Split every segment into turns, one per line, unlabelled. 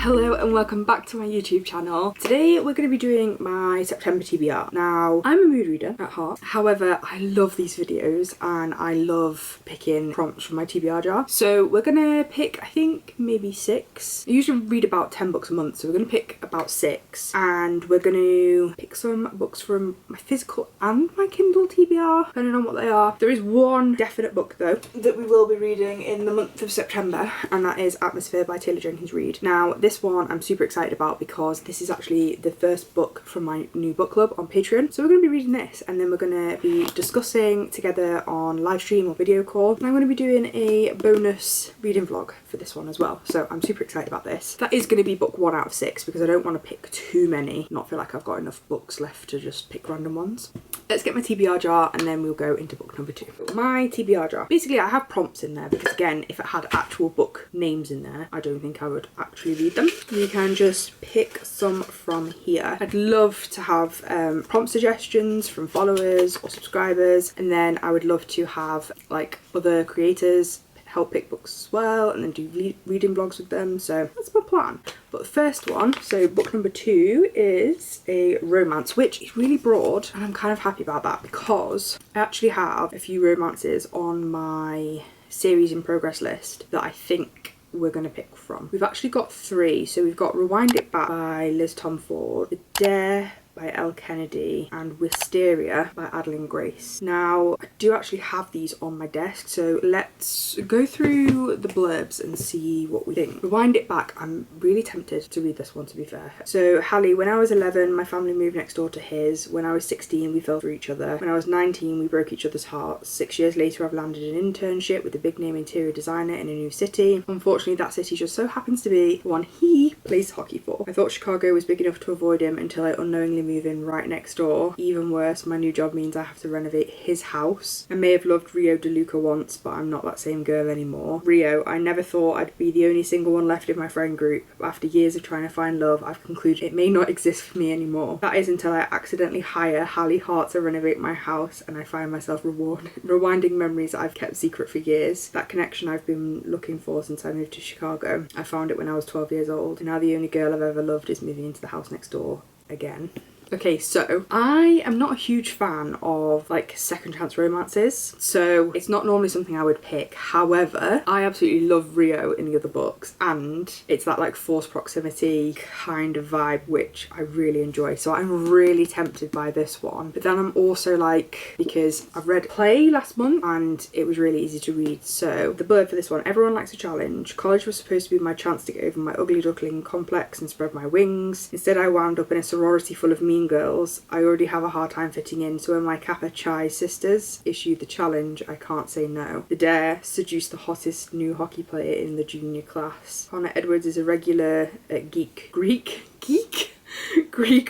Hello and welcome back to my YouTube channel. Today we're going to be doing my September TBR. Now, I'm a mood reader at heart. However, I love these videos and I love picking prompts from my TBR jar. So we're going to pick, I think, maybe 6. I usually read about 10 books a month, so we're going to pick about 6. And we're going to pick some books from my physical and my Kindle TBR, depending on what they are. There is one definite book, though, that we will be reading in the month of September, and that is Atmosphere by Taylor Jenkins Reid. Now, this one I'm super excited about because this is actually the first book from my new book club on Patreon. So we're going to be reading this and then we're going to be discussing together on live stream or video call. And I'm going to be doing a bonus reading vlog for this one as well. So I'm super excited about this. That is going to be book 1 out of 6 because I don't want to pick too many. Not feel like I've got enough books left to just pick random ones. Let's get my TBR jar and then we'll go into book number 2. My TBR jar. Basically I have prompts in there because again, if it had actual book names in there, I don't think I would actually read them. You can just pick some from here. I'd love to have prompt suggestions from followers or subscribers, and then I would love to have like other creators help pick books as well and then do reading vlogs with them. So that's my plan. But the first one, so book number 2, is a romance, which is really broad, and I'm kind of happy about that because I actually have a few romances on my series in progress list that I think we're going to pick from. We've actually got 3. So we've got Rewind It Back by Liz Tomford, The Dare by Elle Kennedy, and Wisteria by Adeline Grace. Now, I do actually have these on my desk, so let's go through the blurbs and see what we think. Rewind It Back, I'm really tempted to read this one, to be fair. So, Hallie, when I was 11, my family moved next door to his. When I was 16, we fell for each other. When I was 19, we broke each other's hearts. 6 years later, I've landed an internship with a big name interior designer in a new city. Unfortunately, that city just so happens to be the one he plays hockey for. I thought Chicago was big enough to avoid him until I unknowingly move in right next door. Even worse, my new job means I have to renovate his house. I may have loved Rio DeLuca once, but I'm not that same girl anymore. Rio, I never thought I'd be the only single one left in my friend group, but after years of trying to find love, I've concluded it may not exist for me anymore. That is until I accidentally hire Hallie Hart to renovate my house and I find myself rewinding memories that I've kept secret for years. That connection I've been looking for since I moved to Chicago. I found it when I was 12 years old, and now the only girl I've ever loved is moving into the house next door again. Okay, so I am not a huge fan of like second chance romances, so it's not normally something I would pick. However, I absolutely love Rio in the other books, and it's that like forced proximity kind of vibe which I really enjoy, so I'm really tempted by this one. But then I'm also like, because I've read Play last month and it was really easy to read, so the blurb for this one: everyone likes a challenge. College was supposed to be my chance to get over my ugly duckling complex and spread my wings. Instead I wound up in a sorority full of mean girls. I already have a hard time fitting in, so when my Kappa Chi sisters issued the challenge, I can't say no. The Dare: seduce the hottest new hockey player in the junior class. Connor Edwards is a regular at Greek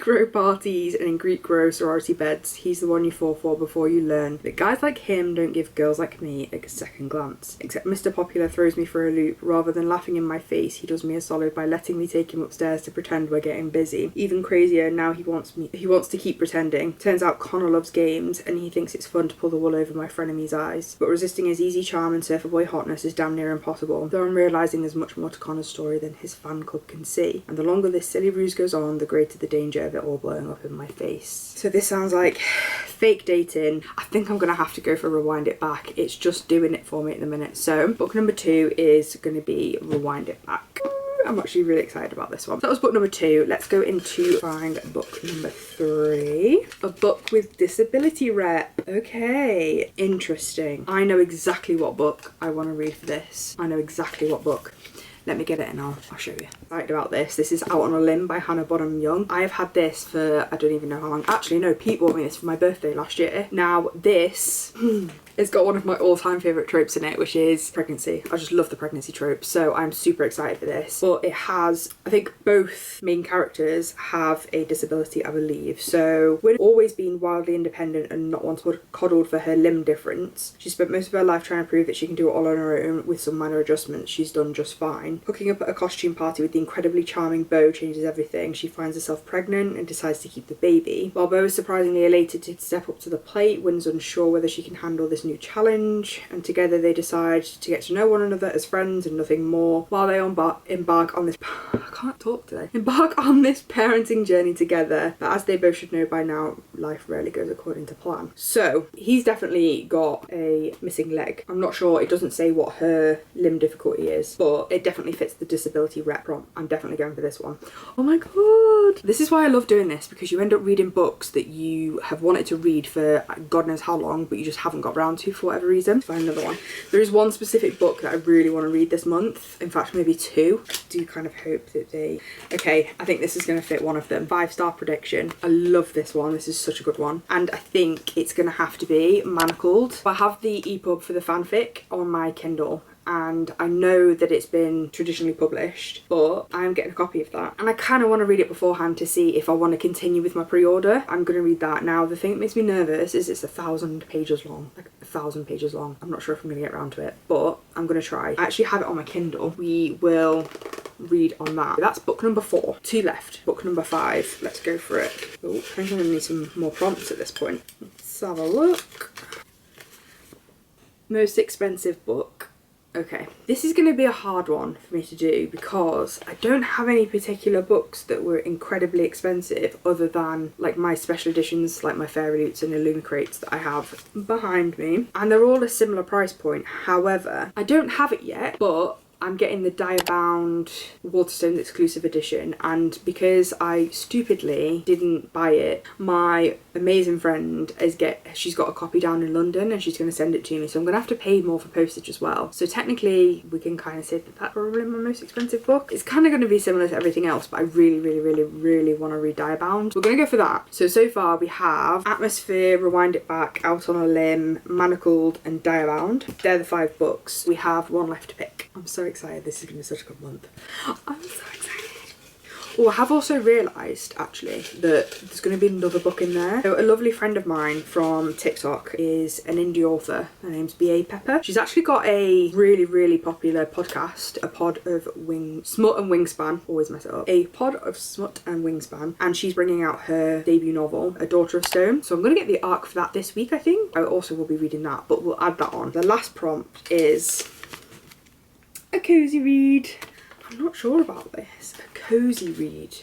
row parties and in Greek row sorority beds. He's the one you fall for before you learn that guys like him don't give girls like me a second glance. Except Mr. Popular throws me for a loop. Rather than laughing in my face, he does me a solid by letting me take him upstairs to pretend we're getting busy. Even crazier, now he wants to keep pretending. Turns out Connor loves games and he thinks it's fun to pull the wool over my frenemy's eyes. But resisting his easy charm and surfer boy hotness is damn near impossible, though I'm realising there's much more to Connor's story than his fan club can see. And the longer this silly ruse goes on, the greater the danger of it all blowing up in my face. So this sounds like fake dating. I think I'm gonna have to go for Rewind It Back. It's just doing it for me at the minute. So book number 2 is gonna be Rewind It Back. I'm actually really excited about this one. So that was book number 2. Let's go into find book number 3. A book with disability rep. Okay, interesting. I know exactly what book I want to read for this. I know exactly what book. Let me get it and I'll show you. Excited about this. This is Out on a Limb by Hannah Bonham Young. I have had this for I don't even know how long. Actually no, Pete bought me this for my birthday last year. Now this it's got one of my all-time favourite tropes in it, which is pregnancy. I just love the pregnancy trope, so I'm super excited for this. But it has, I think both main characters have a disability, I believe. So Winnie's always been wildly independent and not once coddled for her limb difference. She spent most of her life trying to prove that she can do it all on her own. With some minor adjustments, she's done just fine. Hooking up at a costume party with the incredibly charming Beau changes everything. She finds herself pregnant and decides to keep the baby. While Beau is surprisingly elated to step up to the plate, Wynn's unsure whether she can handle this this new challenge, and together they decide to get to know one another as friends and nothing more, while they embark on this I can't talk today. Embark on this parenting journey together, but as they both should know by now, life rarely goes according to plan. So he's definitely got a missing leg. I'm not sure, it doesn't say what her limb difficulty is, but it definitely fits the disability rep prompt. I'm definitely going for this one. Oh my god, this is why I love doing this, because you end up reading books that you have wanted to read for God knows how long, but you just haven't got around to for whatever reason. Let's find another one. There is one specific book that I really want to read this month, in fact maybe two. I do kind of hope that okay, I think this is going to fit one of them. 5-star prediction. I love this one, this is such a good one, and I think it's going to have to be Manacled. I have the EPUB for the fanfic on my Kindle, and I know that it's been traditionally published, but I'm getting a copy of that, and I kind of want to read it beforehand to see if I want to continue with my pre-order. I'm going to read that now. The thing that makes me nervous is it's 1,000 pages long, like 1,000 pages long. I'm not sure if I'm going to get around to it, but I'm going to try. I actually have it on my Kindle. We will read on that. That's book number 4. 2 left. Book number 5. Let's go for it. Oh, I think I'm going to need some more prompts at this point. Let's have a look. Most expensive book. Okay, this is going to be a hard one for me to do because I don't have any particular books that were incredibly expensive other than like my special editions, like my Fairy Loots and Illumicrates that I have behind me, and they're all a similar price point. However, I don't have it yet, but I'm getting the Diabound Waterstones exclusive edition, and because I stupidly didn't buy it, my amazing friend she's got a copy down in London and she's going to send it to me, so I'm going to have to pay more for postage as well. So technically we can kind of say that that's probably my most expensive book. It's kind of going to be similar to everything else, but I really want to read Diabound. We're going to go for that. So far we have Atmosphere, Rewind It Back, Out on a Limb, Manacled and Diabound. They're the 5 books. We have one left to pick. I'm so excited, this is going to be such a good month. I'm so excited. Oh, I have also realised actually that there's going to be another book in there. So a lovely friend of mine from TikTok is an indie author. Her name's B.A. Pepper. She's actually got a really popular podcast, A Pod of Smut and Wingspan. Always mess it up. A Pod of Smut and Wingspan. And she's bringing out her debut novel, A Daughter of Stone. So I'm going to get the arc for that this week, I think. I also will be reading that, but we'll add that on. The last prompt is a cozy read. I'm not sure about this. A cozy read.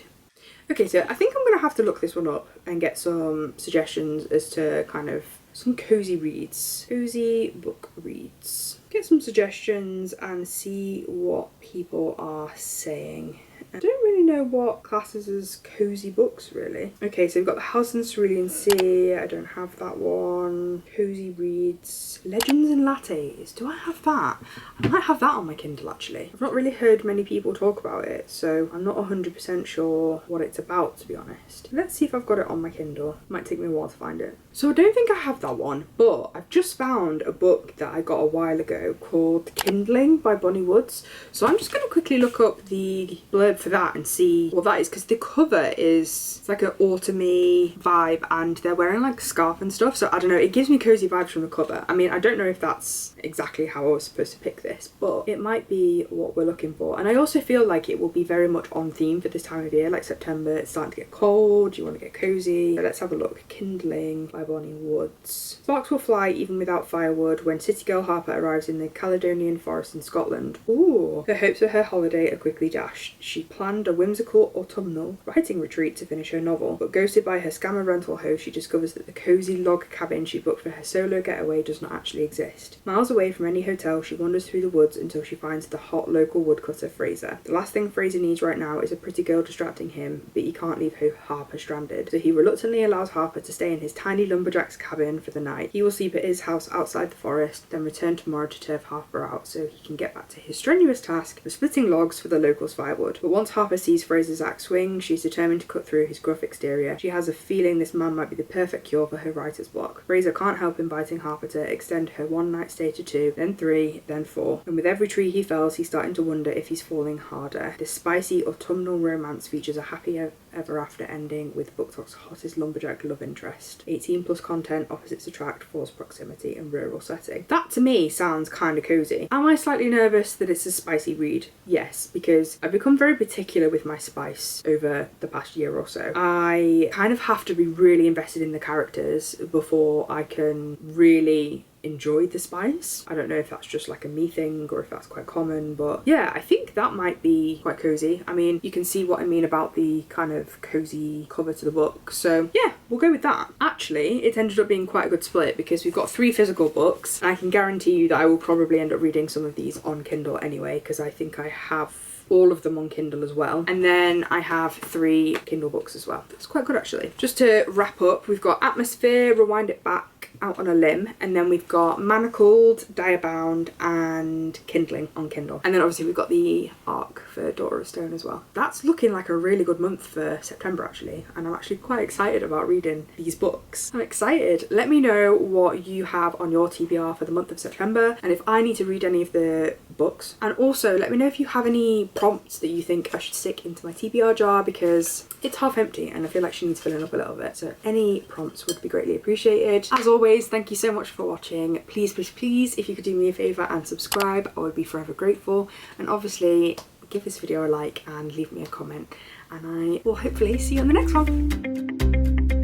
Okay, so I think I'm going to have to look this one up and get some suggestions as to kind of some cozy reads. Cozy book reads. Get some suggestions and see what people are saying. I don't really know what classes as cozy books really. Okay, so we've got The House in the Cerulean Sea. I don't have that one. Cozy reads. Legends and Lattes. Do I have that? I might have that on my Kindle actually. I've not really heard many people talk about it, so I'm not 100% sure what it's about, to be honest. Let's see if I've got it on my Kindle. Might take me a while to find it. So I don't think I have that one, but I've just found a book that I got a while ago called Kindling by Bonnie Woods. So I'm just going to quickly look up the blurb for that and see what that is, because the cover is, it's like an autumny vibe and they're wearing like a scarf and stuff, so I don't know, it gives me cozy vibes from the cover. I mean, I don't know if that's exactly how I was supposed to pick this, but it might be what we're looking for. And I also feel like it will be very much on theme for this time of year, like September. It's starting to get cold, you want to get cozy. So let's have a look. Kindling by Bonnie Woods. Sparks will fly even without firewood when city girl Harper arrives in the Caledonian forest in Scotland. Ooh. Her hopes of her holiday are quickly dashed. She planned a whimsical autumnal writing retreat to finish her novel, but ghosted by her scammer rental host, she discovers that the cozy log cabin she booked for her solo getaway does not actually exist. Miles away from any hotel, she wanders through the woods until she finds the hot local woodcutter Fraser. The last thing Fraser needs right now is a pretty girl distracting him, but he can't leave Harper stranded, so he reluctantly allows Harper to stay in his tiny lumberjack's cabin for the night. He will sleep at his house outside the forest, then return tomorrow to turf Harper out so he can get back to his strenuous task of splitting logs for the locals' firewood. But once Harper sees Fraser's axe swing, she's determined to cut through his gruff exterior. She has a feeling this man might be the perfect cure for her writer's block. Fraser can't help inviting Harper to extend her one night stay to 2, then 3, then 4. And with every tree he fells, he's starting to wonder if he's falling harder. This spicy autumnal romance features a happy ever after ending with BookTok's hottest lumberjack love interest. 18 plus content, opposites attract, forced proximity and rural setting. That to me sounds kind of cozy. Am I slightly nervous that it's a spicy read? Yes, because I've become very particular with my spice over the past year or so. I kind of have to be really invested in the characters before I can really enjoyed the spice. I don't know if that's just like a me thing or if that's quite common, but yeah, I think that might be quite cozy. I mean, you can see what I mean about the kind of cozy cover to the book, so yeah, we'll go with that. Actually, it ended up being quite a good split because we've got 3 physical books, and I can guarantee you that I will probably end up reading some of these on Kindle anyway, because I think I have all of them on Kindle as well. And then I have 3 Kindle books as well. That's quite good actually. Just to wrap up, we've got Atmosphere, Rewind It Back, Out on a Limb, and then we've got Manacled, Diabound, and Kindling on Kindle. And then obviously we've got the ARC for Daughter of Stone as well. That's looking like a really good month for September actually, and I'm actually quite excited about reading these books. I'm excited. Let me know what you have on your TBR for the month of September, and if I need to read any of the books. And also let me know if you have any prompts that you think I should stick into my TBR jar, because it's half empty and I feel like she needs filling up a little bit. So any prompts would be greatly appreciated. As always, thank you so much for watching. Please, please, please, if you could do me a favour and subscribe, I would be forever grateful. And obviously give this video a like and leave me a comment, and I will hopefully see you on the next one.